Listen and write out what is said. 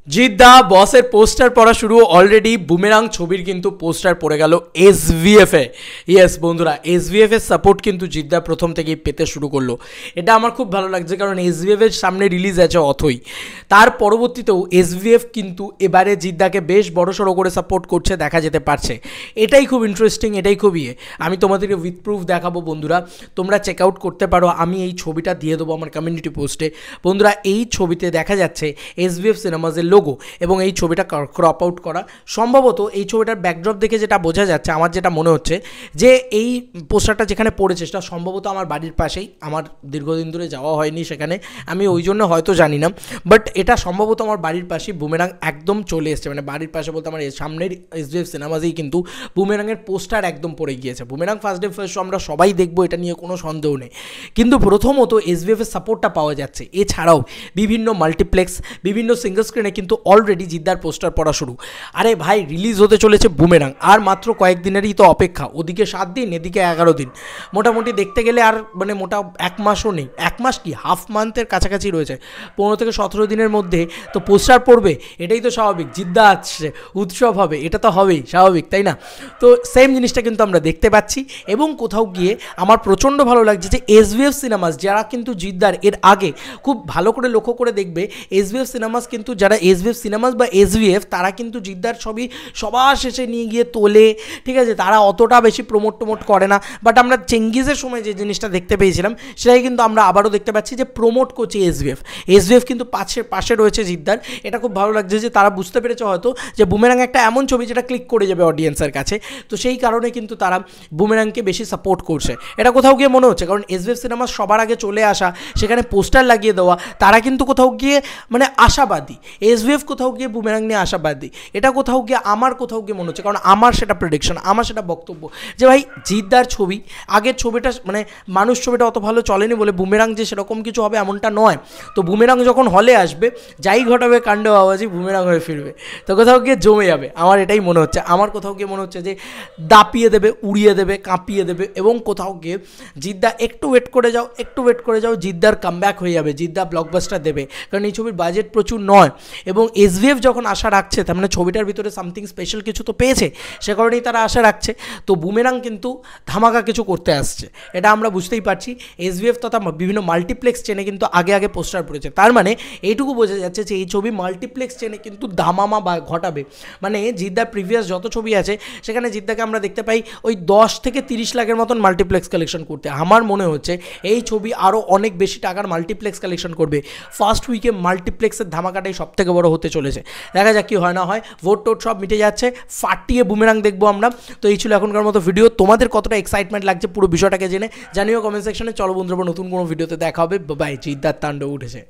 জিদ্দা বসের পোস্টার পড়া শুরু অলরেডি বুমেরাং ছবির কিন্তু পোস্টার পড়ে গেল এসভিএফে। ইয়েস বন্ধুরা, এসভিএফ এর সাপোর্ট কিন্তু জিদ্দা প্রথম থেকেই পেতে শুরু করলো। এটা আমার খুব ভালো লাগছে, কারণ এসভিএফ এর সামনে রিলিজ আছে অথই, তার পরবর্তীতেও এসভিএফ কিন্তু এবারে জিদ্দাকে বেশ বড়সড় করে সাপোর্ট করছে, দেখা যেতে পারছে। এটাই খুব ইন্টারেস্টিং, এটাই খুব আমি তোমাদেরকে উইথ প্রুফ দেখাবো বন্ধুরা, তোমরা চেক আউট করতে পারো। আমি এই ছবিটা দিয়ে দেবো আমার কমিউনিটি পোস্টে। বন্ধুরা, এই ছবিতে দেখা যাচ্ছে এসভিএফ সিনেমাজের লোগো, এবং এই ছবিটা ক্রপ আউট করা। সম্ভবত এই ছবিটার ব্যাকড্রপ দেখে যেটা বোঝা যাচ্ছে, আমার যেটা মনে হচ্ছে যে এই পোস্টারটা যেখানে পড়েছে সেটা সম্ভবত আমার বাড়ির পাশেই। আমার দীর্ঘদিন ধরে যাওয়া হয়নি সেখানে, আমি ওই জন্য হয়তো জানি না, বাট এটা সম্ভবত আমার বাড়ির পাশেই বুমেরাং একদম চলে এসছে। মানে বাড়ির পাশে বলতে আমার সামনের এসভিএফ সিনেমাজেই কিন্তু বুমেরাংয়ের পোস্টার একদম পড়ে গিয়েছে। Boomerang first day first show আমরা সবাই দেখবো, এটা নিয়ে কোনো সন্দেহ নেই। কিন্তু প্রথমত এসভিএফের সাপোর্টটা পাওয়া যাচ্ছে, এছাড়াও বিভিন্ন মাল্টিপ্লেক্স, বিভিন্ন সিঙ্গল স্ক্রিনে কিন্তু অলরেডি জিদ্দার পোস্টার পড়া শুরু। আরে ভাই, রিলিজ হতে চলেছে বুমেরাং, আর মাত্র কয়েকদিনেরই তো অপেক্ষা। ওদিকে 7 দিন, এদিকে 11 দিন, মোটামুটি দেখতে গেলে আর মানে মোটা 1 মাসও নেই। 1 মাস কি, হাফ মান্থের কাছাকাছি রয়েছে। 15 থেকে 17 দিনের মধ্যে তো পোস্টার পড়বে, এটাই তো স্বাভাবিক। জিদ্দা আসছে, উৎসব হবে, এটা তো হবেই স্বাভাবিক, তাই না? তো সেম জিনিসটা কিন্তু আমরা দেখতে পাচ্ছি। এবং কোথাও গিয়ে আমার প্রচণ্ড ভালো লাগছে যে এসভিএফ সিনেমাস, যারা কিন্তু জিদ্দার এর আগে খুব ভালো করে লক্ষ্য করে দেখবে, এসভিএফ সিনেমাস কিন্তু যারা এসভিএফ সিনেমাস বা এসভিএফ, তারা কিন্তু জিদ্দার ছবি সবার শেষে নিয়ে গিয়ে তোলে, ঠিক আছে? তারা অতটা বেশি প্রমোট করে না। বাট আমরা চেঙ্গিজের সময় যে জিনিসটা দেখতে পেয়েছিলাম, সেটাই কিন্তু আমরা আবারও দেখতে পাচ্ছি যে প্রমোট করছে এসভিএফ কিন্তু পাশে রয়েছে জিদ্দার। এটা খুব ভালো লাগছে যে তারা বুঝতে পেরেছে হয়তো যে বুমেরাং একটা এমন ছবি যেটা ক্লিক করে যাবে অডিয়েন্সের কাছে। তো সেই কারণে কিন্তু তারা বুমেরাংকে বেশি সাপোর্ট করছে, এটা কোথাও গিয়ে মনে হচ্ছে। কারণ এসভিএফ সিনেমা সবার আগে চলে আসা, সেখানে পোস্টার লাগিয়ে দেওয়া, তারা কিন্তু কোথাও গিয়ে মানে আশাবাদী। এসভিএফ কোথাও গিয়ে বুমেরাং নিয়ে আশাবাদী, এটা কোথাও গিয়ে আমার কোথাও গিয়ে মনে হচ্ছে। কারণ আমার সেটা প্রেডিকশন, আমার সেটা বক্তব্য যে ভাই জিদ্দার ছবি, আগের ছবিটা মানে মানুষ ছবিটা অত ভালো চলেনি বলে বুমেরাং যে সেরকম কিছু হবে এমনটা নয়। তো বুমেরাং যখন হলে আসবে, যাই ঘটাবে কাণ্ড আওয়াজই বুমেরাং হয়ে ফিরবে, তো কোথাও গিয়ে জমে যাবে। আমার এটাই মনে হচ্ছে। আমার কোথাও গিয়ে মনে হচ্ছে যে দাপিয়ে দেবে, উড়িয়ে দেবে, কাঁপিয়ে দেবে। এবং কোথাও গিয়ে জিদ্দা একটু ওয়েট করে যাও, জিদ্দার কামব্যাক হয়ে যাবে, জিদ্দা ব্লকবাস্টার দেবে। কারণ এই ছবির বাজেট প্রচুর নয়, এবং এসভিএফ যখন আশা রাখছে, তার মানে ছবিটার ভিতরে সামথিং স্পেশাল কিছু তো পেয়েছে, সে কারণেই তারা আশা রাখছে। তো বুমেরাং কিন্তু ধামাকা কিছু করতে আসছে, এটা আমরা বুঝতেই পারছি। এসভিএফ তথা বিভিন্ন মাল্টিপ্লেক্স চেনে কিন্তু আগে পোস্টার পড়েছে, তার মানে এইটুকু বোঝা যাচ্ছে যে এই ছবি মাল্টিপ্লেক্স চেনে কিন্তু ধামামা ঘটাবে। মানে জিদ্দার প্রিভিয়াস যত ছবি আছে, সেখানে জিদ্দাকে আমরা দেখতে পাই ওই 10 থেকে 30 লাখের মতন মাল্টিপ্লেক্স কালেকশন করতে। আমার মনে হচ্ছে এই ছবি আরও অনেক বেশি টাকার মাল্টিপ্লেক্স কালেকশন করবে। ফার্স্ট উইকে মাল্টিপ্লেক্সের ধামাকাটাই সব থেকে বড় হতে চলেছে। দেখা যাক কি হয় না হয়। ভোট সব মিটে যাচ্ছে, ফাটিয়ে বুমেরাং দেখবো আমরা। তো এই ছিল এখনকার মতো ভিডিও। তোমাদের কতটা এক্সাইটমেন্ট লাগছে পুরো বিষয়টাকে জেনে জানিও কমেন্ট সেকশনে। চলো বন্ধুরা, নতুন কোনো ভিডিওতে দেখা হবে। বাই। জিদ্দার তাণ্ডব উঠেছে।